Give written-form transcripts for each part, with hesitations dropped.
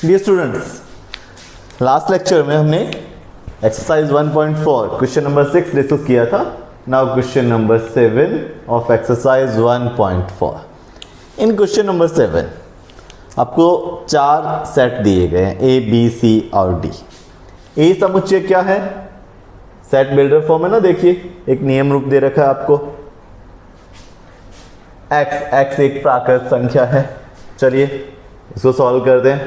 Dear students, last lecture में हमने exercise 1.4 question number 6 discuss किया था. Now question number 7 of exercise 1.4. In question number 7 आपको 4 set दिए गए हैं, ए बी सी और डी. ए समुच्चय क्या है? सेट बिल्डर फॉर्म है ना. देखिए एक नियम रूप दे रखा है आपको. x एक प्राकृत संख्या है. चलिए इसको सॉल्व कर दें.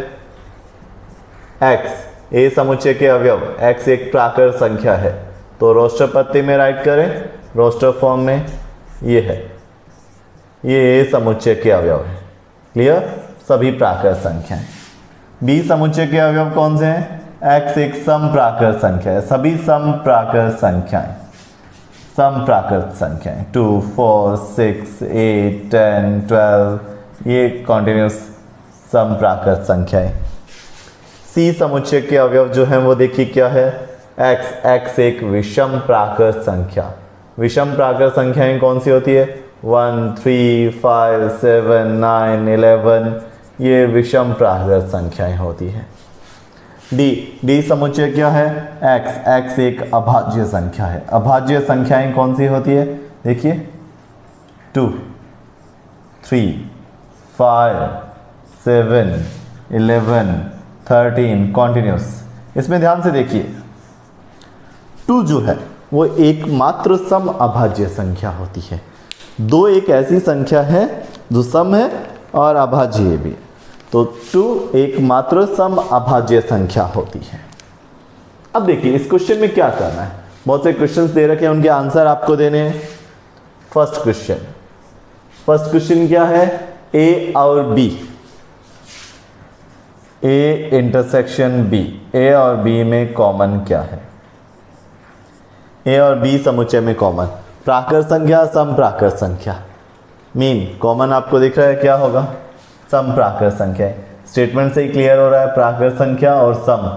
x ए समुच्चय के अवयव, x एक प्राकृत संख्या है तो रोस्टर पत्ती में राइट करें. रोस्टर फॉर्म में ये है, ये ए समुच्चय के अवयव है. क्लियर? सभी प्राकृत संख्याएं. बी समुच्चय के अवयव कौन से हैं? x एक सम प्राकृत संख्या है. सभी सम प्राकृत संख्याएं, सम प्राकृत संख्याएं 2, 4, 6, 8, 10, 12 ये कॉन्टिन्यूस सम प्राकृत संख्याएं. सी समुच्चय के अवयव जो हैं वो देखिए क्या है? x एक विषम प्राकृत संख्या. विषम प्राकृत संख्याएं कौन सी होती है? 1, 3, 5, 7, 9, 11 ये विषम प्राकृत संख्याएं होती हैं. डी समुच्चय क्या है? x एक अभाज्य संख्या है. अभाज्य संख्याएं कौन सी होती है? देखिए 2, 3, 5, 7, 11, 13 कॉन्टिन्यूस. इसमें ध्यान से देखिए 2 जो है वो एकमात्र सम अभाज्य संख्या होती है. 2 एक ऐसी संख्या है जो सम है और अभाज्य भी. तो 2 एकमात्र सम अभाज्य संख्या होती है. अब देखिए इस क्वेश्चन में क्या करना है. बहुत से क्वेश्चंस दे रखे हैं, उनके आंसर आपको देने हैं. फर्स्ट क्वेश्चन क्या है? ए और बी, ए इंटरसेक्शन बी. ए और बी में कॉमन क्या है? ए और बी समुच्चय में कॉमन प्राकृत संख्या, सम प्राकृत संख्या. मीन कॉमन आपको दिख रहा है, क्या होगा? सम प्राकृत संख्या. स्टेटमेंट से ही क्लियर हो रहा है, प्राकृत संख्या और सम.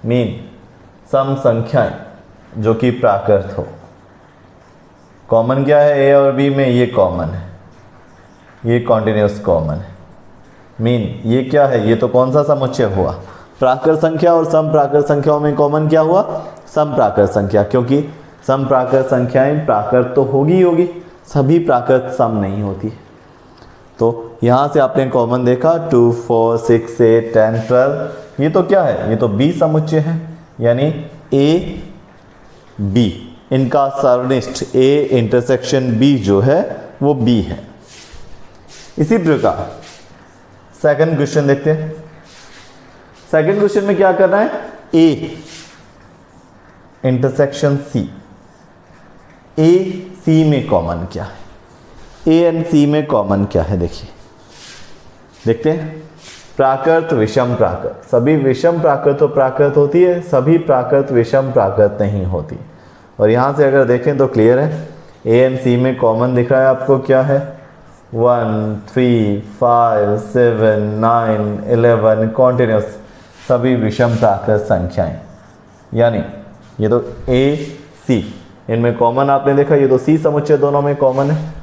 मीन सम संख्याएं जो कि प्राकृत हो. कॉमन क्या है ए और बी में? ये कॉमन है, ये कॉन्टिन्यूस कॉमन है. मीन ये क्या है? ये तो कौन सा समुच्चय हुआ? प्राकृत संख्या. और सम प्राकृत संख्याओं में कॉमन क्या हुआ? सम प्राकृत संख्या. क्योंकि सम प्राकृत संख्याएं प्राकृत तो होगी, सभी प्राकृत सम नहीं होती. तो यहां से आपने कॉमन देखा 2, 4, 6, 8, 10, 12. ये तो क्या है? ये तो बी समुच्चय है. यानी ए बी, इनका सरनिष्ठ ए इंटरसेक्शन बी जो है वो बी है. इसी प्रकार सेकंड क्वेश्चन देखते हैं. सेकंड क्वेश्चन में क्या करना है? A intersection C. ए सी में कॉमन क्या है? ए एंड सी में कॉमन क्या है? देखिए देखते हैं. प्राकृत, विषम प्राकृत. सभी विषम प्राकृत तो प्राकृत होती है, सभी प्राकृत विषम प्राकृत नहीं होती. और यहां से अगर देखें तो क्लियर है. ए एंड सी में कॉमन दिख रहा है आपको, क्या है? 1, 3, 5, 7, 9, 11 कॉन्टिन्यूस सभी विषम प्राकृत संख्याएं. यानी ये तो ए सी, इनमें कॉमन आपने देखा. ये तो सी समुच्चय दोनों में कॉमन है,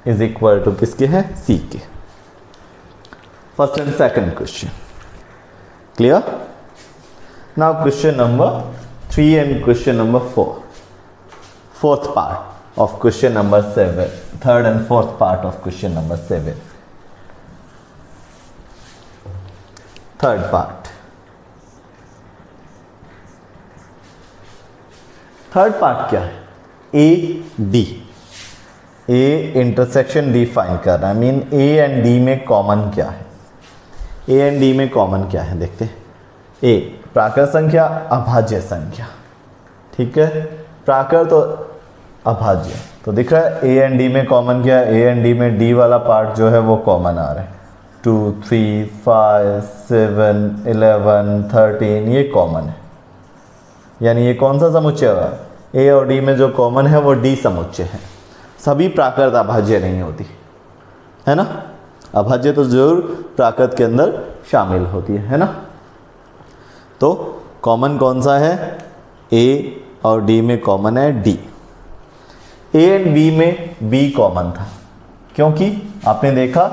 इज इक्वल टू किसके है? सी के. First and second question clear. Now question number 3 and question number 4. Fourth part of question number 7. Third and fourth part of question number 7. Third part. Third part क्या है? A D. A intersection D find करना है. Mean A and D में common क्या है? A and D में common क्या है देखते हैं. ए प्राकृत संख्या, अभाज्य संख्या. ठीक है, प्राकृत और अभाज्य. तो दिख रहा है ए एंड डी में कॉमन क्या है? ए एंड डी में डी वाला पार्ट जो है वो कॉमन आ रहा है. 2, 3, 5, 7, 11, 13 ये कॉमन है. यानी ये कौन सा समुच्चय हुआ? ए और डी में जो कॉमन है वो डी समुच्चय है. सभी प्राकृत अभाज्य नहीं होती है ना. अभाज्य तो जरूर प्राकृत के अंदर शामिल होती है ना. तो कॉमन कौन सा है? ए और डी में कॉमन है डी. ए एंड बी में बी कॉमन था. क्योंकि आपने देखा,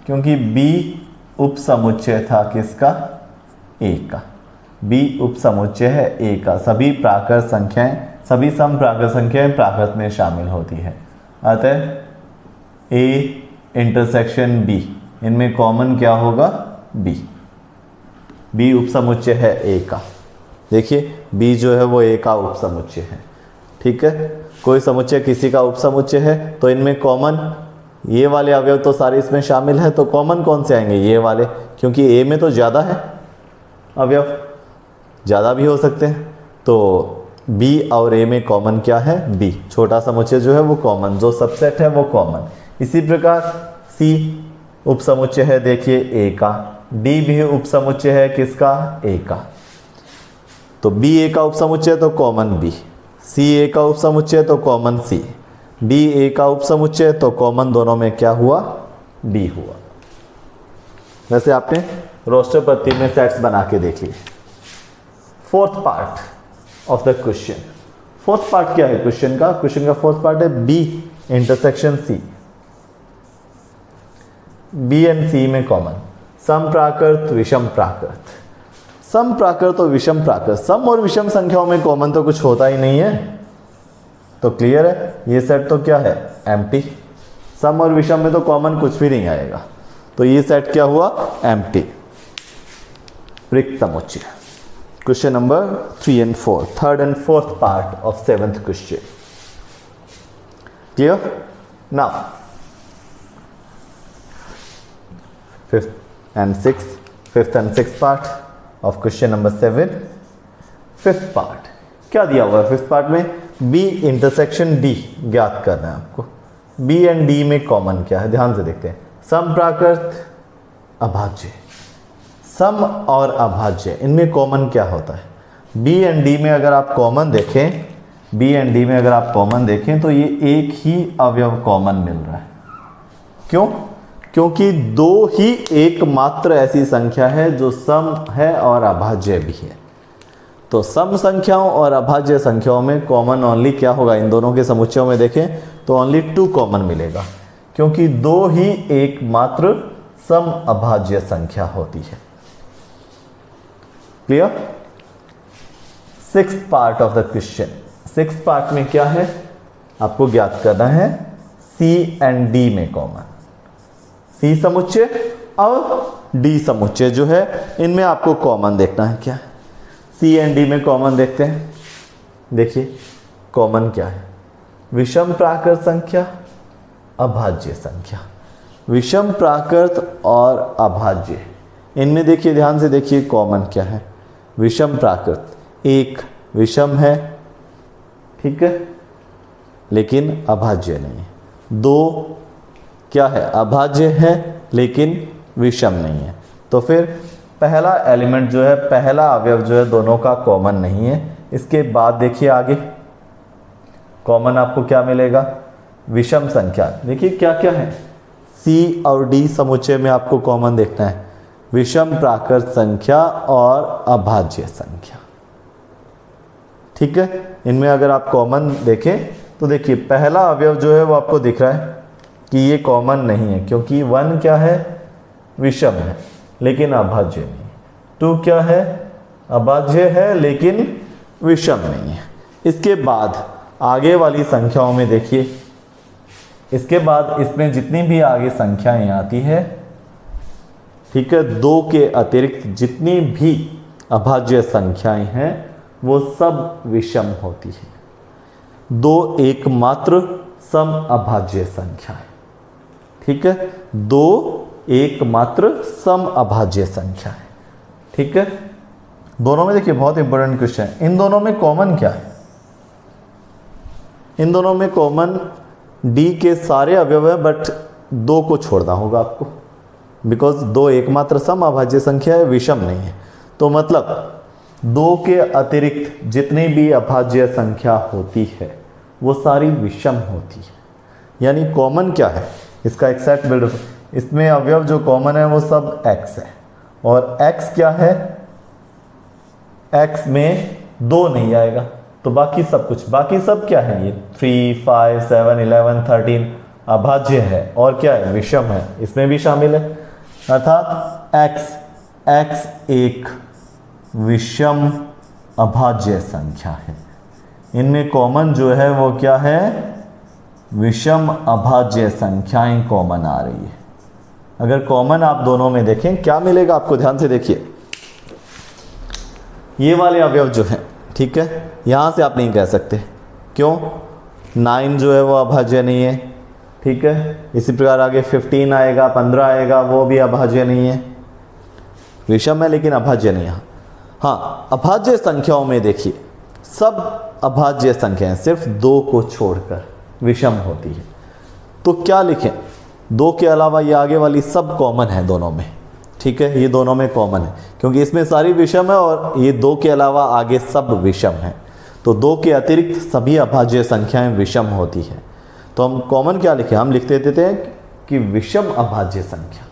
क्योंकि बी उपसमुच्चय था किसका? ए का। बी उपसमुच्चय है ए का। सभी प्राकृत संख्याएं, सभी सम प्राकृत संख्याएं प्राकृत में शामिल होती है। अतः ए इंटरसेक्शन बी, इनमें कॉमन क्या होगा? बी। बी उपसमुच्चय है ए का। देखिए बी जो है वो ए का उपसमुच्चय है। ठीक है, कोई समुच्चय किसी का उपसमुच्चय है तो इनमें कॉमन ये वाले अवयव तो सारे इसमें शामिल है, तो कॉमन कौन से आएंगे? ये वाले, क्योंकि ए में तो ज़्यादा है अवयव, ज़्यादा भी हो सकते हैं। तो बी और ए में कॉमन क्या है? बी। छोटा समुच्चय जो है वो कॉमन, जो सबसेट है वो कॉमन। इसी प्रकार सी उपसमुच्चय है देखिए ए का। डी भी उपसमुच्चय है किसका? ए का। तो बी ए का उपसमुच्चय तो कॉमन बी, सी ए का उपसमुच्चय तो कॉमन सी, डी ए का उपसमुच्चय तो कॉमन दोनों में क्या हुआ? डी हुआ। वैसे आपने रोस्टर पत्ती में सेट्स बना के देख लिए। Fourth part of the question. Fourth part क्या है क्वेश्चन का? क्वेश्चन का फोर्थ पार्ट है B intersection C. B and C में कॉमन सम प्राकृत विषम प्राकृत। सम प्राकृत और विषम प्राकृत, सम और विषम संख्याओं में कॉमन तो कुछ होता ही नहीं है, तो क्लियर है ये सेट तो क्या है? एम्प्टी। सम और विषम में तो कॉमन कुछ भी नहीं आएगा, तो ये सेट क्या हुआ? एम्प्टी, रिक्त समुच्चय। Question number 3 and 4, third and fourth part of 7th question. Clear? Now fifth and sixth part of question number 7. Fifth part क्या दिया हुआ है? फिफ्थ पार्ट में B इंटरसेक्शन D ज्ञात करना है आपको। B एंड D में कॉमन क्या है? ध्यान से देखते हैं। सम प्राकृत अभाज्य, सम और अभाज्य, इनमें कॉमन क्या होता है? B एंड D में अगर आप कॉमन देखें, B एंड D में अगर आप कॉमन देखें तो ये एक ही अवयव कॉमन मिल रहा है। क्यों? क्योंकि दो ही एकमात्र ऐसी संख्या है जो सम है और अभाज्य भी है। तो सम संख्याओं और अभाज्य संख्याओं में कॉमन ओनली क्या होगा? इन दोनों के समुच्चयों में देखें तो ओनली 2 कॉमन मिलेगा, क्योंकि दो ही एकमात्र सम अभाज्य संख्या होती है। Clear? Sixth part of the question. Sixth part में क्या है? आपको ज्ञात करना है सी एंड डी में कॉमन। सी समुच्चय और डी समुच्चय जो है इनमें आपको कॉमन देखना है क्या है? सी एंड डी में कॉमन देखते हैं। देखिए कॉमन क्या है? विषम प्राकृत संख्या, अभाज्य संख्या। विषम प्राकृत और अभाज्य, इनमें देखिए ध्यान से देखिए कॉमन क्या है? विषम प्राकृत, एक विषम है, ठीक है, लेकिन अभाज्य नहीं है। दो क्या है? अभाज्य है लेकिन विषम नहीं है। तो फिर पहला एलिमेंट जो है, पहला अवयव जो है दोनों का कॉमन नहीं है। इसके बाद देखिए आगे कॉमन आपको क्या मिलेगा? विषम संख्या। देखिए क्या क्या है? सी और डी समुच्चय में आपको कॉमन देखना है विषम प्राकृत संख्या और अभाज्य संख्या। ठीक है, इनमें अगर आप कॉमन देखें तो देखिए पहला अवयव जो है वो आपको दिख रहा है कि ये कॉमन नहीं है, क्योंकि 1 क्या है? विषम है लेकिन अभाज्य नहीं। 2 क्या है? अभाज्य है लेकिन विषम नहीं है। इसके बाद आगे वाली संख्याओं में देखिए, इसके बाद इसमें जितनी भी आगे संख्याएं आती है, ठीक है, 2 के अतिरिक्त जितनी भी अभाज्य संख्याएं हैं वो सब विषम होती है। 2 एकमात्र सम अभाज्य संख्या है। ठीक है, 2 एकमात्र सम अभाज्य संख्या है। ठीक है, दोनों में देखिए बहुत इंपॉर्टेंट क्वेश्चन है। इन दोनों में कॉमन क्या है? इन दोनों में कॉमन डी के सारे अवयव है, बट 2 को छोड़ना होगा आपको, बिकॉज 2 एकमात्र सम अभाज्य संख्या है, विषम नहीं है। तो मतलब 2 के अतिरिक्त जितनी भी अभाज्य संख्या होती है वो सारी विषम होती है। यानी कॉमन क्या है? इसका एक सेट बिल्ड, इसमें अवयव जो कॉमन है वो सब x है, और x क्या है? x में 2 नहीं आएगा, तो बाकी सब कुछ, बाकी सब क्या है? ये 3, 5, 7, 11, 13 अभाज्य है और क्या है? विषम है, इसमें भी शामिल है। अर्थात x एक विषम अभाज्य संख्या है। इनमें कॉमन जो है वो क्या है, विषम अभाज्य संख्याएं कॉमन आ रही है। अगर कॉमन आप दोनों में देखें क्या मिलेगा आपको, ध्यान से देखिए। ये वाले अवयव जो हैं, ठीक है, यहां से आप नहीं कह सकते, क्यों, 9 जो है वो अभाज्य नहीं है, ठीक है। इसी प्रकार आगे 15 आएगा, 15 आएगा, वो भी अभाज्य नहीं है, विषम है लेकिन अभाज्य नहीं है। हाँ, अभाज्य संख्याओं में देखिए सब अभाज्य संख्याएं सिर्फ 2 को छोड़कर विषम होती है। तो क्या लिखें, 2 के अलावा ये आगे वाली सब कॉमन है दोनों में, ठीक है, ये दोनों में कॉमन है क्योंकि इसमें सारी विषम है और ये 2 के अलावा आगे सब विषम है। तो 2 के अतिरिक्त सभी अभाज्य संख्याएं विषम होती है। तो हम कॉमन क्या लिखें, हम लिख देते हैं कि विषम अभाज्य संख्या।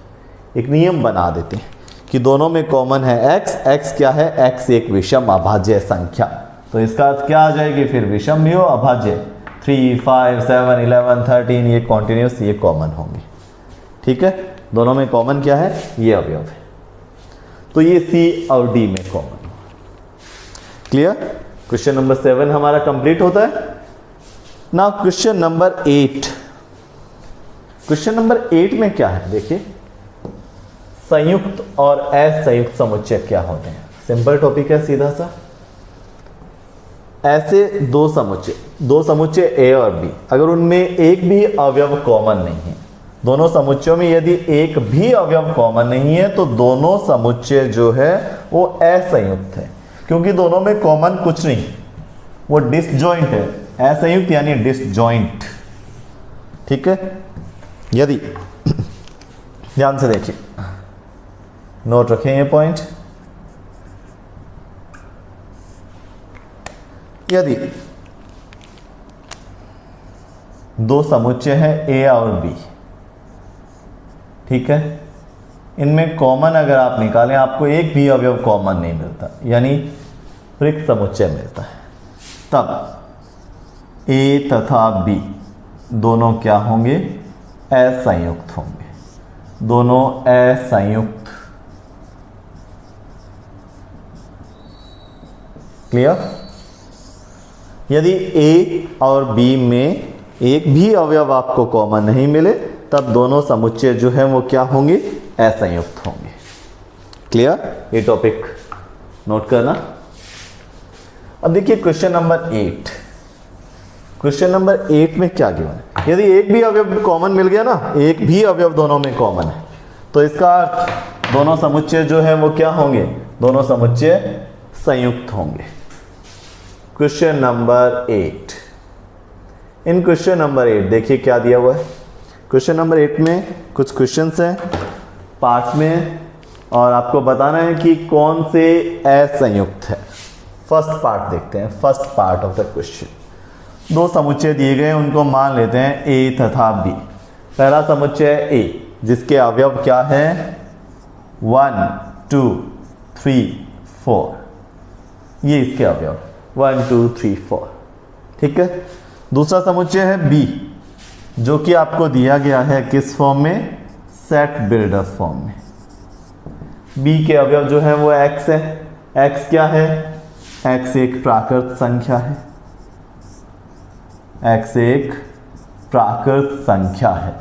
एक नियम बना देते हैं कि दोनों में कॉमन है x क्या है, x एक विषम अभाज्य संख्या। तो इसका अर्थ क्या आ जाएगी फिर, विषम भी हो अभाज्य, 3, 5, 7, 11, 13 ये कॉन्टिन्यूस, ये कॉमन होंगे, ठीक है। दोनों में कॉमन क्या है, ये अवयव है। तो ये C और D में कॉमन। क्लियर। क्वेश्चन नंबर 7 हमारा कंप्लीट होता है। Now question number 8। Question number 8 में क्या है, देखिए, संयुक्त और असंयुक्त समुच्चय क्या होते हैं। सिंपल टॉपिक है, सीधा सा। ऐसे दो समुच्चय A और B, अगर उनमें एक भी अवयव कॉमन नहीं है, दोनों समुच्चयों में यदि एक भी अवयव कॉमन नहीं है तो दोनों समुच्चय जो है वो असंयुक्त है, क्योंकि दोनों में कॉमन कुछ नहीं, वो डिसजॉइंट है। असंयुक्त यानी डिसजॉइंट, ठीक है। यदि ध्यान से देखिए, नोट रखें ये पॉइंट, यदि दो समुच्चय है A और B, ठीक है, इनमें कॉमन अगर आप निकालें आपको एक भी अवयव कॉमन नहीं मिलता, यानी रिक्त समुच्चय मिलता है, तब A तथा B दोनों क्या होंगे, असंयुक्त होंगे, दोनों असंयुक्त। क्लियर। यदि A और B में एक भी अवयव आपको कॉमन नहीं मिले तब दोनों समुच्चय जो है वो क्या होंगे, असंयुक्त होंगे। क्लियर। ये टॉपिक नोट करना। अब देखिए क्वेश्चन नंबर 8। क्वेश्चन नंबर 8 में क्या गिवन है, यदि एक भी अवयव कॉमन मिल गया ना, एक भी अवयव दोनों में कॉमन है, तो इसका अर्थ दोनों समुच्चय जो है वो क्या होंगे, दोनों समुच्चय संयुक्त होंगे। Question number 8। इन क्वेश्चन नंबर 8 देखिए क्या दिया हुआ है। क्वेश्चन नंबर 8 में कुछ क्वेश्चंस हैं पार्ट्स में, और आपको बताना है कि कौन से असंयुक्त है। फर्स्ट पार्ट देखते हैं, first part of the question. दो समुच्चय दिए गए, उनको मान लेते हैं A तथा B। पहला समुच्चय A जिसके अवयव क्या है, 1, 2, 3, 4, ये इसके अवयव 1, 2, 3, 4, ठीक है। दूसरा समुच्चय है B जो कि आपको दिया गया है किस फॉर्म में, सेट बिल्डर फॉर्म में। B के अवयव जो है वो x है। x क्या है, x एक प्राकृत संख्या है, x एक प्राकृत संख्या है,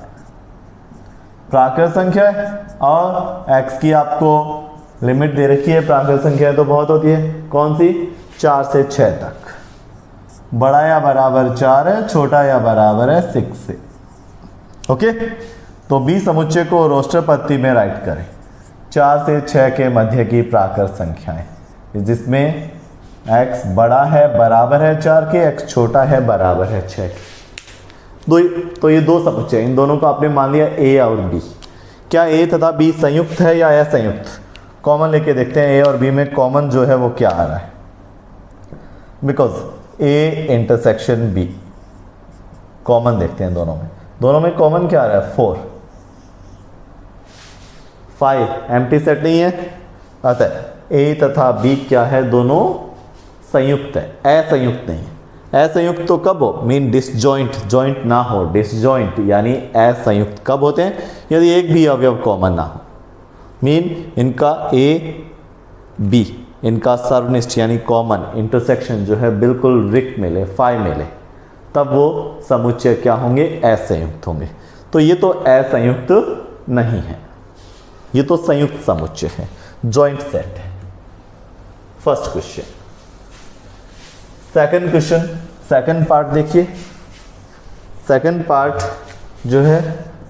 प्राकृत संख्या है, और x की आपको लिमिट दे रखी है। प्राकृत संख्या तो बहुत होती है, कौन सी, 4 से 6 तक। बड़ा या बराबर 4 है, छोटा या बराबर है 6 से। ओके, तो B समुच्चय को रोस्टर पत्ती में राइट करें। 4 से 6 के मध्य की प्राकृत संख्याएं, जिसमें x बड़ा है बराबर है 4 के, x छोटा है बराबर है 6 के। तो ये दो समुच्चय, इन दोनों को आपने मान लिया A और B। क्या A तथा B संयुक्त है या असंयुक्त, कॉमन लेके देखते हैं। A और B में कॉमन जो है वो क्या आ रहा है, because A intersection B, common देखते हैं दोनों में कॉमन क्या आ रहा है, 4, 5 एम्प्टी सेट नहीं है, अतः A तथा B क्या है, दोनों संयुक्त है, असंयुक्त नहीं है। असंयुक्त तो कब हो, मीन डिसजॉइंट, जॉइंट ना हो, डिसजॉइंट यानी असंयुक्त कब होते हैं, यदि एक भी अवयव कॉमन ना हो। मीन इनका ए बी, इनका सर्वनिष्ठ यानी कॉमन इंटरसेक्शन जो है बिल्कुल रिक्त मिले, फाई मिले, तब वो समुच्चय क्या होंगे, असंयुक्त होंगे। तो ये तो असंयुक्त नहीं है, ये तो संयुक्त समुच्चय है, जॉइंट सेट है। First question. Second question, second part देखिए। सेकंड पार्ट जो है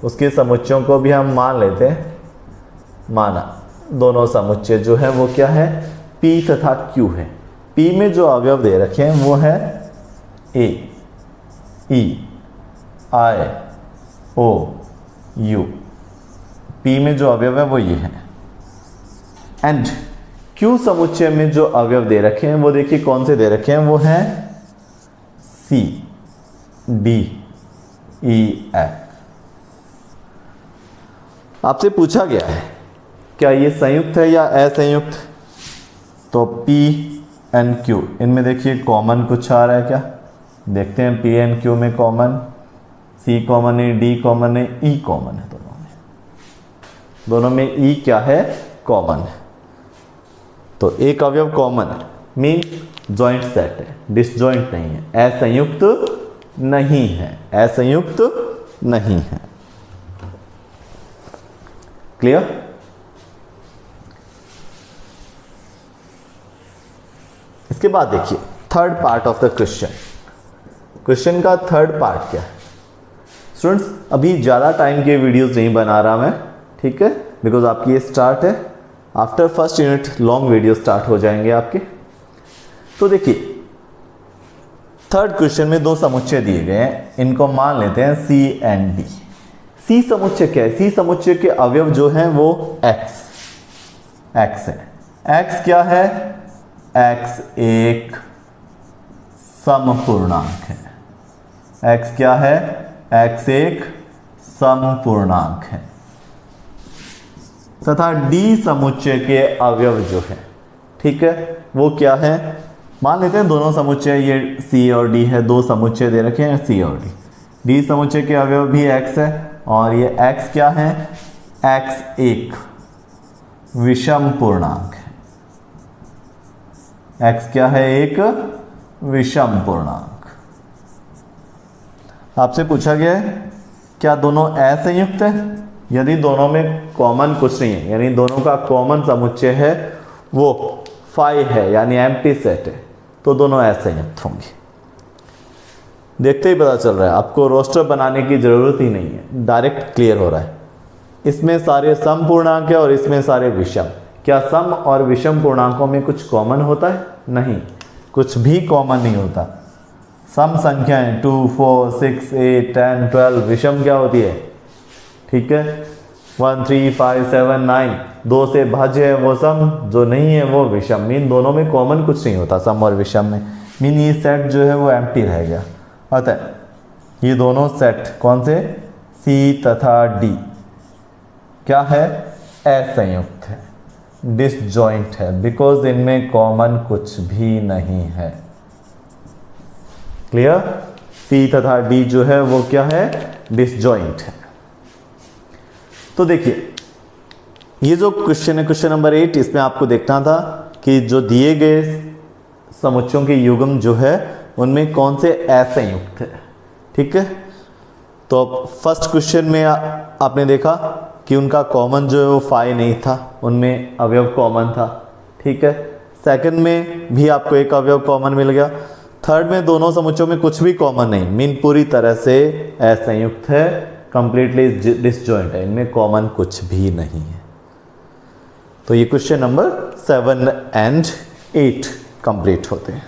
उसके समुच्चयों को भी हम मान लेते हैं। माना दोनों समुच्चय जो है वो क्या है, P तथा Q है। P में जो अवयव दे रखे हैं वो है A, E, I, O, U। P में जो अवयव है वो ये है। एंड Q समुच्चय में जो अवयव दे रखे हैं वो देखिए कौन से दे रखे हैं, वो हैं C, D, E, F। आपसे पूछा गया है क्या ये संयुक्त है या असंयुक्त, तो P एंड Q इनमें देखिए कॉमन कुछ आ रहा है क्या, देखते हैं। P एंड Q में कॉमन, C कॉमन है, D कॉमन है, E कॉमन है। दोनों में E क्या है, कॉमन है। तो एक अवयव कॉमन है, मीन जॉइंट सेट है, डिसजॉइंट नहीं है, असंयुक्त नहीं है, असंयुक्त नहीं है। क्लियर। इसके बाद देखिए third part of the question. Question का थर्ड पार्ट क्या है स्टूडेंट्स, अभी ज़्यादा टाइम के वीडियोस नहीं बना रहा मैं, ठीक है, बिकॉज आपकी ये स्टार्ट है। After first unit long video start हो जाएंगे आपके। तो देखिए थर्ड क्वेश्चन में दो समुच्चय दिए गए हैं, इनको मान लेते हैं C एंड D। C समुच्चय क्या है, C समुच्चय के अवयव जो हैं वो x है। x क्या है, x एक समपूर्णांक है। x क्या है, x एक समपूर्णांक है। तथा D समुच्चय के अवयव जो है, ठीक है, वो क्या है, मान लेते हैं दोनों समुच्चय, ये C और D है, दो समुच्चय दे रखे हैं C और D। D समुच्चय के अवयव भी x है और ये x क्या है, x एक विषम पूर्णांक है। x क्या है, एक विषम पूर्णांक। आपसे पूछा गया है क्या दोनों असंयुक्त है, यदि दोनों में कॉमन कुछ नहीं है, यानी दोनों का कॉमन समुच्चय है वो फाई है यानी एम्प्टी सेट है, तो दोनों असंयुक्त होंगे। देखते ही पता चल रहा है, आपको रोस्टर बनाने की जरूरत ही नहीं है, डायरेक्ट क्लियर हो रहा है। इसमें सारे सम पूर्णांक है और इसमें सारे विषम। क्या सम और विषम पूर्णांकों में कुछ कॉमन होता है, नहीं, कुछ भी कॉमन नहीं होता। सम संख्याएं 2, 4, 6, 8, 10, 12, विषम क्या होती है, ठीक है, 1, 3, 5, 7, 9, 2 से भाज्य है वो सम, जो नहीं है वो विषम। मीन दोनों में कॉमन कुछ नहीं होता सम और विषम में, मीन ये सेट जो है वो एम्प्टी रह गया। अतः ये दोनों सेट कौन से, C तथा D क्या है, असंयुक्त है, डिसजॉइंट है, बिकॉज इनमें कॉमन कुछ भी नहीं है। क्लियर। C तथा D जो है वो क्या है, डिसजॉइंट है। तो देखिए ये जो क्वेश्चन है, क्वेश्चन नंबर 8, इसमें आपको देखना था कि जो दिए गए समुच्चयों के युग्म जो है उनमें कौन से असंयुक्त है, ठीक है। तो फर्स्ट क्वेश्चन में आपने देखा कि उनका कॉमन जो है वो फाई नहीं था, उनमें अवयव कॉमन था, ठीक है। सेकंड में भी आपको एक अवयव कॉमन मिल गया। थर्ड में दोनों समुच्चयों में कुछ भी कॉमन नहीं, मीन पूरी तरह से असंयुक्त है, कंप्लीटली डिसजॉइंट है, इनमें कॉमन कुछ भी नहीं है। तो ये क्वेश्चन नंबर 7 एंड 8 कंप्लीट होते हैं।